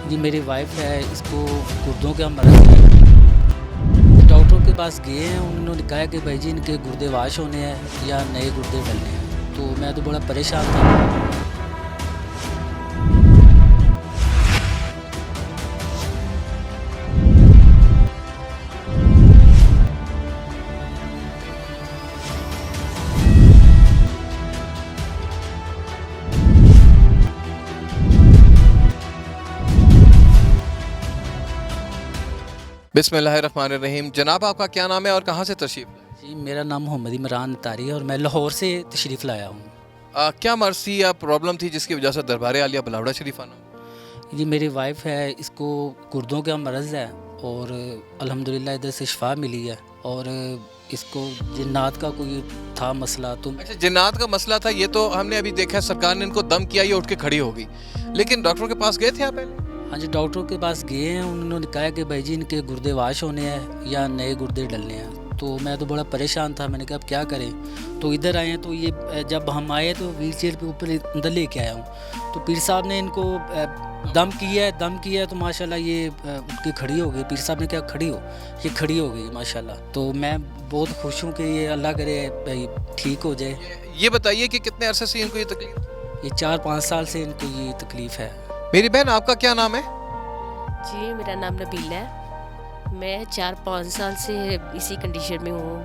جی میری وائف ہے، اس کو گردوں کا مرض ہے۔ ڈاکٹر کے پاس گئے ہیں، انہوں نے کہا کہ بھائی جی ان کے گردے واش ہونے ہیں یا نئے گردے ڈلنے ہیں، تو میں تو بڑا پریشان تھا۔ بسم اللہ الرحمن الرحیم۔ جناب آپ کا کیا نام ہے اور کہاں سے تشریف لائے؟ جی میرا نام محمد عمران تاری ہے اور میں لاہور سے تشریف لایا ہوں۔ کیا مرض تھی یا پرابلم تھی جس کی وجہ سے دربار عالیہ بلاوڑا شریف آنا ہوا؟ جی میری وائف ہے، اس کو گردوں کا مرض ہے اور الحمدللہ ادھر سے شفا ملی ہے، اور اس کو جنات کا کوئی تھا مسئلہ تو اچھا، جنات کا مسئلہ تھا، یہ تو ہم نے ابھی دیکھا ہے، سرکار نے ان کو دم کیا، یہ اٹھ کے کھڑی ہو گئی، لیکن ڈاکٹر کے پاس گئے تھے آپ پہلے؟ ہاں جی ڈاکٹر کے پاس گئے ہیں، انہوں نے کہا کہ بھائی جی ان کے گردے واش ہونے ہیں یا نئے گردے ڈلنے ہیں، تو میں تو بڑا پریشان تھا۔ میں نے کہا اب کیا کریں، تو ادھر آئے ہیں، تو یہ جب ہم آئے تو ویل چیئر پہ اوپر اندر لے کے آیا ہوں، تو پیر صاحب نے ان کو دم کیا ہے تو ماشاءاللہ یہ اٹھ کے کھڑی ہو گئی۔ پیر صاحب نے کہا کھڑی ہو، یہ کھڑی ہو گئی ماشاءاللہ، تو میں بہت خوش ہوں کہ یہ اللہ کرے بھائی ٹھیک ہو جائے۔ یہ بتائیے کہ کتنے عرصے سے ان کو یہ تکلیف؟ یہ 4-5 سال سے ان کو یہ تکلیف ہے۔ میری بہن آپ کا کیا نام ہے؟ جی میرا نام نبیل ہے، میں 4-5 سال سے اسی کنڈیشن میں ہوں۔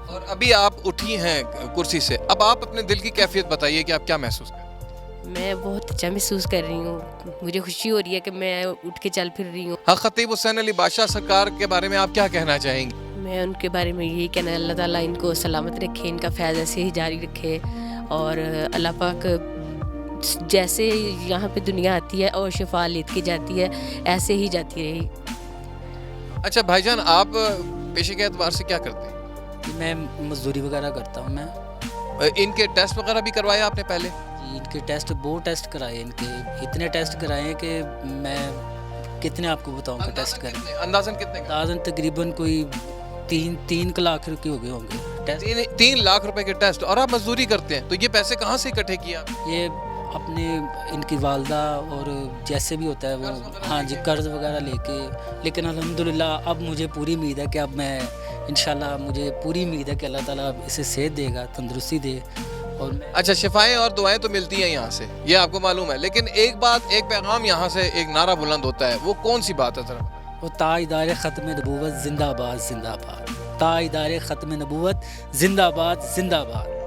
اور ابھی آپ اٹھی ہیں کرسی سے، اب آپ اپنے دل کی کیفیت بتائیے کہ آپ کیا محسوس کریں؟ میں بہت اچھا محسوس کر رہی ہوں، مجھے خوشی ہو رہی ہے کہ میں اٹھ کے چل پھر رہی ہوں۔ حق خطیب حسین علی بادشاہ سرکار کے بارے میں آپ کیا کہنا چاہیں گے؟ میں ان کے بارے میں یہی کہنا ہے، اللہ تعالیٰ ان کو سلامت رکھے، ان کا فیض ایسے ہی جاری رکھے، اور اللہ پاک جیسے یہاں پہ دنیا آتی ہے اور شفا لیت کے جاتی ہے ایسے ہی جاتی رہی۔ اچھا بھائی جان، آپ پیشے کے اعتبار سے کیا کرتے ہیں؟ کہ میں مزدوری وغیرہ کرتا ہوں میں۔ ان کے ٹیسٹ وغیرہ بھی کروایا آپ نے پہلے؟ جی ان کے ٹیسٹ بہت ٹیسٹ کرائے، ان کے اتنے ٹیسٹ کرائے ہیں کہ میں کتنے آپ کو بتاؤں کہ ٹیسٹ کریں۔ اندازاً کتنے؟ اندازاً تقریباً کوئی 3 لاکھ روپے ہو گئے ہوں گے ٹیسٹ۔ 3 لاکھ روپے کے ٹیسٹ، اور آپ مزدوری کرتے ہیں، تو یہ پیسے کہاں سے اکٹھے کیا؟ یہ اپنے ان کی والدہ اور جیسے بھی ہوتا ہے وہ، ہاں جی قرض وغیرہ لے کے، لیکن الحمدللہ اب مجھے پوری امید ہے کہ اب میں انشاءاللہ، مجھے پوری امید ہے کہ اللہ تعالیٰ اسے صحت دے گا، تندرستی دے، اور میں اچھا، شفائیں اور دعائیں تو ملتی ہیں یہاں سے، یہ آپ کو معلوم ہے، لیکن ایک بات، ایک پیغام یہاں سے ایک نعرہ بلند ہوتا ہے، وہ کون سی بات ہے ذرا؟ وہ تاجدار ختم نبوت زندہ باد زندہ باد، تاجدار ختم نبوت زندہ باد زندہ باد۔